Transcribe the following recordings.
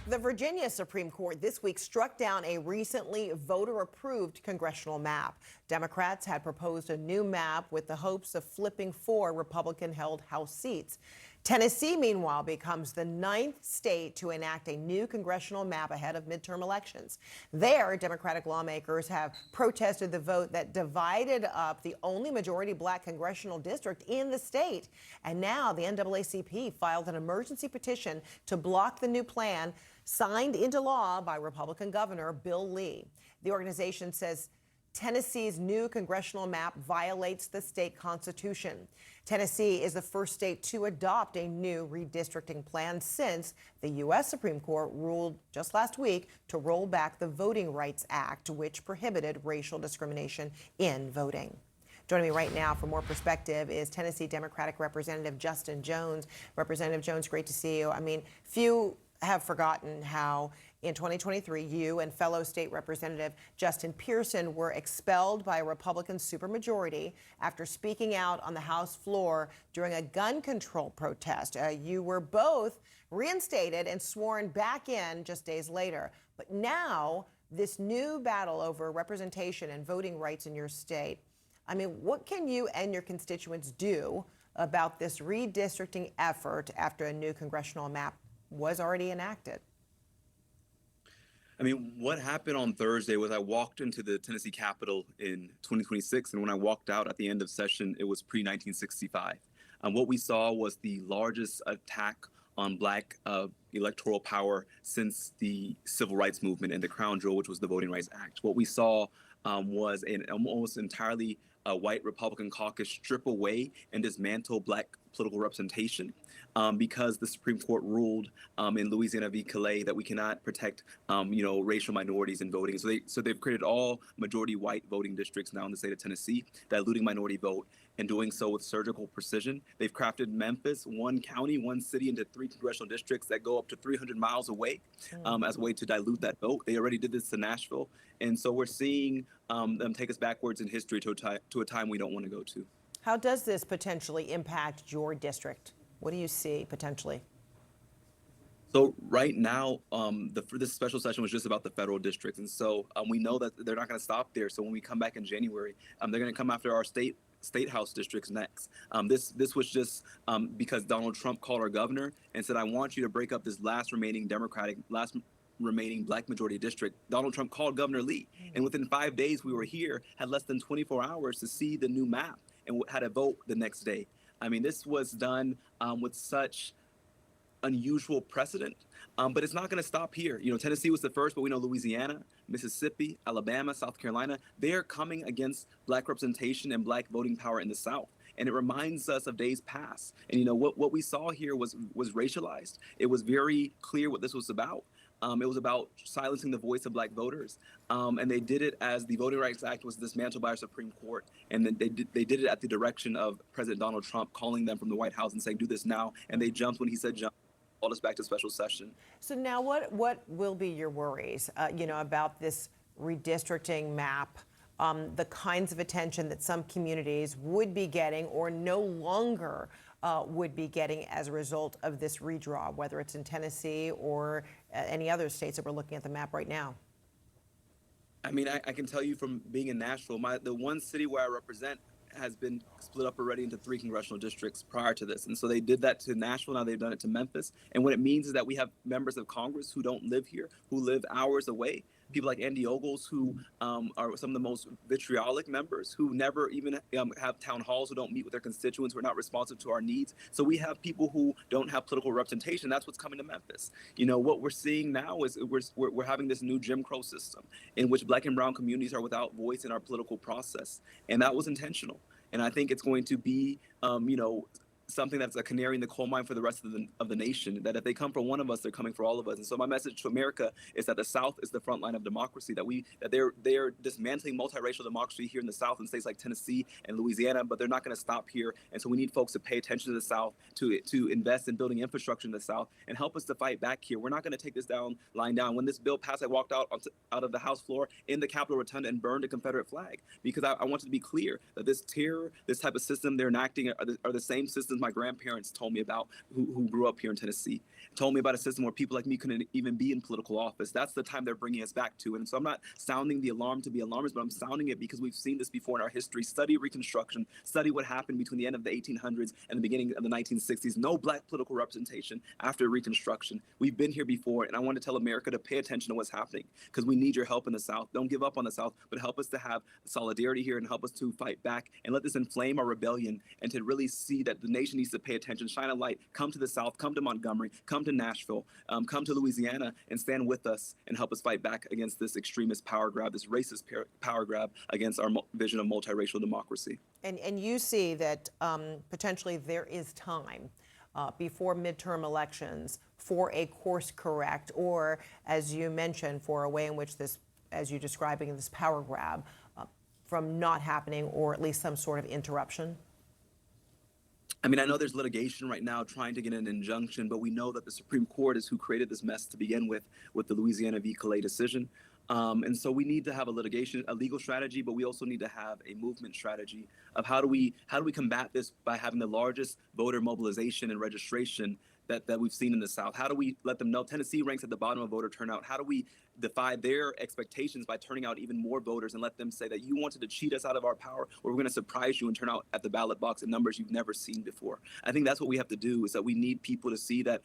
The Virginia Supreme Court this week struck down a recently voter-approved congressional map. Democrats had proposed a new map with the hopes of flipping 4 Republican-held House seats. Tennessee, meanwhile, becomes the 9th state to enact a new congressional map ahead of midterm elections. There, Democratic lawmakers have protested the vote that divided up the only majority black congressional district in the state. And now the NAACP filed an emergency petition to block the new plan signed into law by Republican Governor Bill Lee. The organization says Tennessee's new congressional map violates the state constitution. Tennessee is the first state to adopt a new redistricting plan since the U.S. Supreme Court ruled just last week to roll back the Voting Rights Act, which prohibited racial discrimination in voting. Joining me right now for more perspective is Tennessee Democratic Representative Justin Jones. Representative Jones, great to see you. I mean, few have forgotten how in 2023, you and fellow state representative Justin Pearson were expelled by a Republican supermajority after speaking out on the House floor during a gun control protest. You were both reinstated and sworn back in just days later. But now, this new battle over representation and voting rights in your state, I mean, what can you and your constituents do about this redistricting effort after a new congressional map was already enacted? I mean, what happened on Thursday was I walked into the Tennessee Capitol in 2026, and when I walked out at the end of session, it was pre-1965. What we saw was the largest attack on black electoral power since the Civil Rights Movement and the Crown Jewel, which was the Voting Rights Act. What we saw was an almost entirely white Republican caucus strip away and dismantle black political representation because the Supreme Court ruled in Louisiana v. Calais that we cannot protect, racial minorities in voting. So they've created all majority white voting districts now in the state of Tennessee, diluting minority vote and doing so with surgical precision. They've crafted Memphis, one county, one city, into 3 congressional districts that go up to 300 miles away as a way to dilute that vote. They already did this to Nashville. And so we're seeing them take us backwards in history to a time we don't want to go to. How does this potentially impact your district? What do you see potentially? So right now, this special session was just about the federal districts. And so we know that they're not going to stop there. So when we come back in January, they're going to come after our state house districts next. This was just because Donald Trump called our governor and said, I want you to break up this last remaining black majority district. Donald Trump called Governor Lee. And within 5 days, we were here, had less than 24 hours to see the new map and had a vote the next day. I mean, this was done with such unusual precedent, but it's not going to stop here. Tennessee was the first, but we know Louisiana, Mississippi, Alabama, South Carolina, they're coming against black representation and black voting power in the South. And it reminds us of days past. And what we saw here was racialized. It was very clear what this was about. It was about silencing the voice of black voters. And they did it as the Voting Rights Act was dismantled by our Supreme Court. And then they did it at the direction of President Donald Trump, calling them from the White House and saying, do this now. And they jumped when he said jump, called us back to special session. So now what will be your worries, about this redistricting map, the kinds of attention that some communities would be getting or no longer would be getting as a result of this redraw, whether it's in Tennessee or any other states that we're looking at the map right now? I mean, I can tell you from being in Nashville, the one city where I represent has been split up already into 3 congressional districts prior to this. And so they did that to Nashville. Now they've done it to Memphis. And what it means is that we have members of Congress who don't live here, who live hours away. People like Andy Ogles, who are some of the most vitriolic members, who never even have town halls, who don't meet with their constituents, who are not responsive to our needs. So we have people who don't have political representation. That's what's coming to Memphis. What we're seeing now is we're having this new Jim Crow system in which black and brown communities are without voice in our political process. And that was intentional. And I think it's going to be, something that's a canary in the coal mine for the rest of the nation, that if they come for one of us, they're coming for all of us. And so my message to America is that the South is the front line of democracy, that they're dismantling multiracial democracy here in the South in states like Tennessee and Louisiana, but they're not going to stop here. And so we need folks to pay attention to the South, to invest in building infrastructure in the South and help us to fight back here. We're not going to take this lying down. When this bill passed, I walked out of the House floor in the Capitol Rotunda and burned a Confederate flag because I wanted to be clear that this terror, this type of system they're enacting are the same systems systems my grandparents told me about who grew up here in Tennessee. Told me about a system where people like me couldn't even be in political office. That's the time they're bringing us back to. And so I'm not sounding the alarm to be alarmist, but I'm sounding it because we've seen this before in our history. Study Reconstruction, study what happened between the end of the 1800s and the beginning of the 1960s. No black political representation after Reconstruction. We've been here before, and I want to tell America to pay attention to what's happening because we need your help in the South. Don't give up on the South, but help us to have solidarity here and help us to fight back and let this inflame our rebellion and to really see that the nation needs to pay attention, shine a light, come to the South, come to Montgomery, come to Nashville, come to Louisiana and stand with us and help us fight back against this extremist power grab, this racist power grab against our vision of multiracial democracy. And you see that potentially there is time before midterm elections for a course correct, or as you mentioned, for a way in which this, as you're describing, this power grab from not happening, or at least some sort of interruption? I mean, I know there's litigation right now trying to get an injunction, but we know that the Supreme Court is who created this mess to begin with the Louisiana v. Calais decision. And so we need to have a legal strategy, but we also need to have a movement strategy of how do we combat this by having the largest voter mobilization and registration that we've seen in the South. How do we let them know Tennessee ranks at the bottom of voter turnout? How do we defy their expectations by turning out even more voters and let them say that you wanted to cheat us out of our power, or we're going to surprise you and turn out at the ballot box in numbers you've never seen before? I think that's what we have to do, is that we need people to see that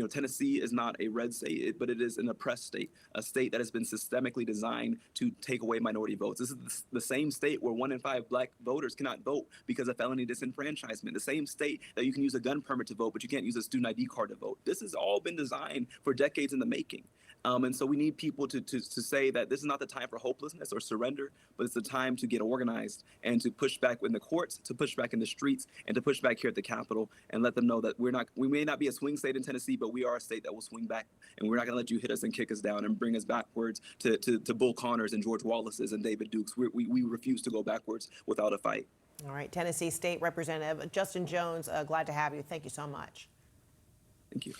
Tennessee is not a red state, but it is an oppressed state, a state that has been systemically designed to take away minority votes. This is the same state where 1 in 5 black voters cannot vote because of felony disenfranchisement. The same state that you can use a gun permit to vote, but you can't use a student ID card to vote. This has all been designed for decades in the making. And so we need people to say that this is not the time for hopelessness or surrender, but it's the time to get organized and to push back in the courts, to push back in the streets, and to push back here at the Capitol and let them know that we may not be a swing state in Tennessee, but we are a state that will swing back. And we're not going to let you hit us and kick us down and bring us backwards to Bull Connors and George Wallace's and David Duke's. We refuse to go backwards without a fight. All right, Tennessee State Representative Justin Jones, glad to have you. Thank you so much. Thank you.